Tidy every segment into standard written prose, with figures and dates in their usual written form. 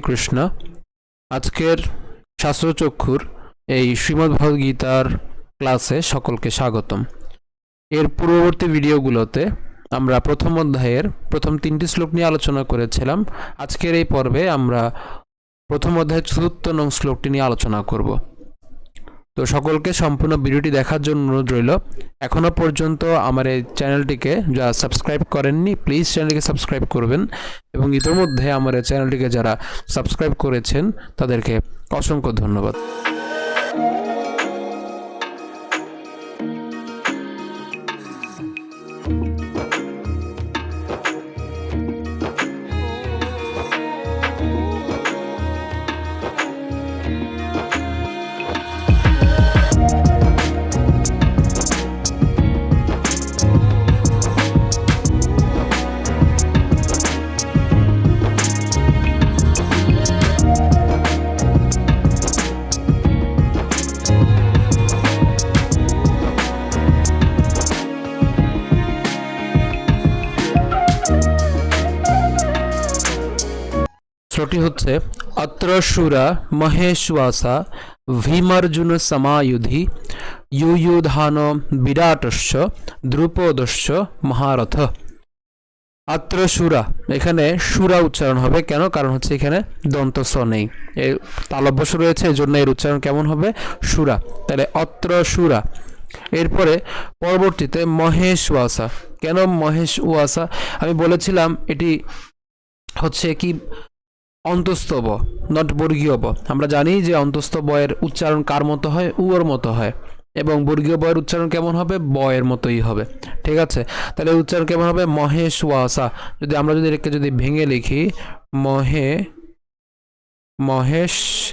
কৃষ্ণ। আজকের শাস্ত্রচক্ষুর এই শ্রীমদ্ভগবদ্গীতার ক্লাসে সকলকে স্বাগতম। এর পূর্ববর্তী ভিডিওগুলোতে আমরা প্রথম অধ্যায়ের প্রথম 3টি শ্লোক নিয়ে আলোচনা করেছিলাম। আজকের এই পর্বে আমরা প্রথম অধ্যায়ের ৪র্থ নং শ্লোকটি নিয়ে আলোচনা করব। তো সকলকে সম্পূর্ণ ভিডিওটি দেখার জন্য অনুরোধ রইল। এখনও পর্যন্ত আমার এই চ্যানেলটিকে যারা সাবস্ক্রাইব করেননি প্লিজ চ্যানেলটিকে সাবস্ক্রাইব করবেন, এবং ইতিমধ্যে আমার এই চ্যানেলটিকে যারা সাবস্ক্রাইব করেছেন তাদেরকে অসংখ্য ধন্যবাদ। শ্লোকটি হচ্ছে অত্র শূরা মহেশ্বাসা ভীমার্জুন সমায়ুধি ইয়ুধান বিরাটস্য দ্রুপদস্য মহারথ। অত্র শূরা, এখানে সুরা উচ্চারণ হবে কেন? কারণ হচ্ছে এখানে দন্ত স নেই, এর তালব্য রয়েছে, এই জন্য এর উচ্চারণ কেমন হবে? সুরা। তাহলে অত্র শূরা। এরপরে পরবর্তীতে মহেশ্বাসা। কেন মহেশ্বাসা? আমি বলেছিলাম এটি হচ্ছে কি অন্তস্থ ব, নট বর্গীয় ব। আমরা জানি যে অন্তস্থ বয়ের উচ্চারণ কার মতো হয়? উর মতো হয়, এবং বর্গীয় বয়ের উচ্চারণ কেমন হবে? বয়ের মতোই হবে। ঠিক আছে, তাহলে উচ্চারণ কেমন হবে? মহেশ্বাসা। আমরা যদি এটাকে ভেঙে লিখি, মহেশ্বাসা,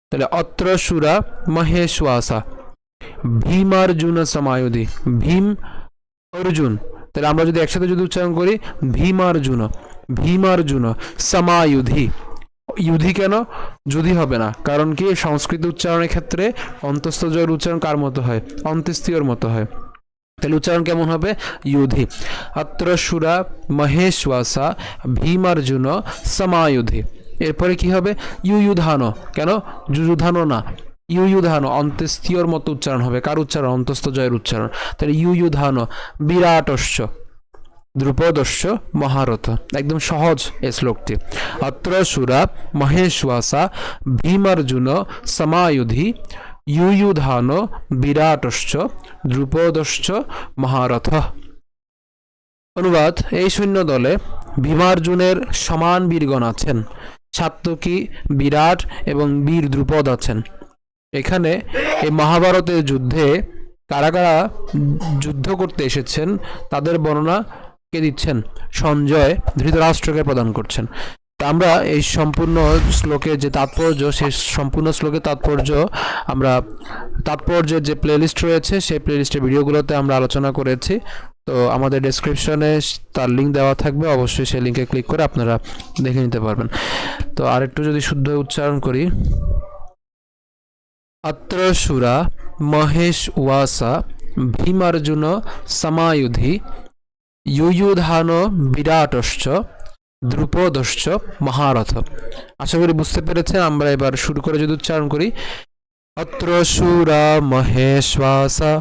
তাহলে অত্র শূরা মহেশ্বাসা ভীমার্জুন সমায়ুধি। ভীম অর্জুন, তাহলে আমরা যদি একসাথে উচ্চারণ করি ভীমার্জুন, ভীমার্জুন সমায়ুধি। ইউধি কেন? যুধি হবে না, কারণ কি সংস্কৃত উচ্চারণের ক্ষেত্রে অন্তস্থ জয়ের উচ্চারণ কার মতো হয়? অন্ত্যেষ্টিয়র মতো হয়। তাহলে উচ্চারণ কেমন হবে? ইউধি। অত্র শূরা মহেশ্বাসা ভীমার্জুন সমায়ুধি। এরপরে কি হবে? ইয়ুধান। কেন? যুযুধানো না, ইয়ুধান অন্ত্যেষ্টিয়র মতো উচ্চারণ হবে। কার উচ্চারণ? অন্তস্থ জয়ের উচ্চারণ। তাহলে ইয়ুধান বিরাটস্য দ্রুপদস্য মহারথ। একদম সহজ এই শ্লোকটি। অত্র শূরা মহেশ্বাসা ভীমার্জুন সমায়ুধি ইয়ুধান বিরাটস্য দ্রুপদস্য মহারথ। অনুবাদ: এই সৈন্য দলে ভীমার্জুনের সমান বীরগণ আছেন, সাত্যকী, বিরাট এবং বীর দ্রুপদ আছেন। এখানে এই মহাভারতের যুদ্ধে কারা কারা যুদ্ধ করতে এসেছেন তাদের বর্ণনা কে দিচ্ছেন? সঞ্জয় ধৃতরাষ্ট্রকে প্রদান করছেন। আমরা এই সম্পূর্ণ শ্লোকের যে তাৎপর্য, সেই সম্পূর্ণ শ্লোকের তাৎপর্যের যে প্লেলিস্ট রয়েছে সেই প্লেলিস্টের ভিডিওগুলোতে আমরা আলোচনা করেছি। তো আমাদের ডেসক্রিপশনে তার লিঙ্ক দেওয়া থাকবে, অবশ্যই সেই লিঙ্কে ক্লিক করে আপনারা দেখে নিতে পারবেন। তো আরেকটু শুদ্ধ উচ্চারণ করি, অত্র শূরা মহেশ্বাসা ভীমার্জুন সমায়ুধি ইয়ুধান বিরাটস্য দ্রুপদস্য মহারথ। আশা করি বুঝতে পেরেছেন। আমরা এবার শুরু করে উচ্চারণ করি, অত্র শূরা মহেশ্বাসা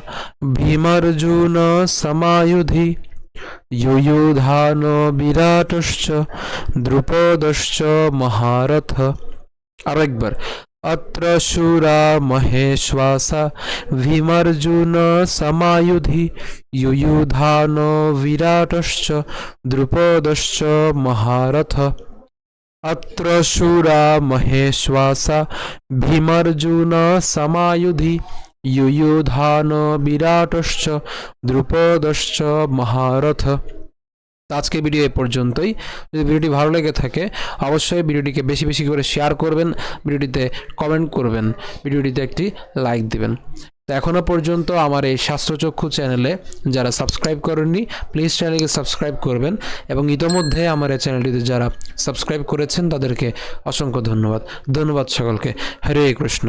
ভীমার্জুন সমায়ুধি ইয়ুধান বিরাটস্য দ্রুপদস্য মহারথ। আরেকবার, অত্র শূরা মহেশ্বাসা ভীমার্জুন সমায়ুধি ইয়ুধান বিরাটস্য দ্রুপদস্য মহারথ। অত্র শূরা মহেশ্বাসা ভীমার্জুন সমায়ুধি ইয়ুধান বিরাটস্য দ্রুপদস্য মহারথ। আজকে ভিডিও এ পর্যন্তই। যদি ভিডিওটি ভালো লেগে থাকে অবশ্যই ভিডিওটিকে বেশি বেশি করে শেয়ার করবেন, ভিডিওটিতে কমেন্ট করবেন, ভিডিওটিতে একটি লাইক দিবেন। তো এখনও পর্যন্ত আমার এই শাস্ত্রচক্ষু চ্যানেলে যারা সাবস্ক্রাইব করেননি প্লিজ চ্যানেলকে সাবস্ক্রাইব করবেন, এবং ইতোমধ্যে আমার এই চ্যানেলটিতে যারা সাবস্ক্রাইব করেছেন তাদেরকে অসংখ্য ধন্যবাদ। ধন্যবাদ সকলকে। হরে কৃষ্ণ।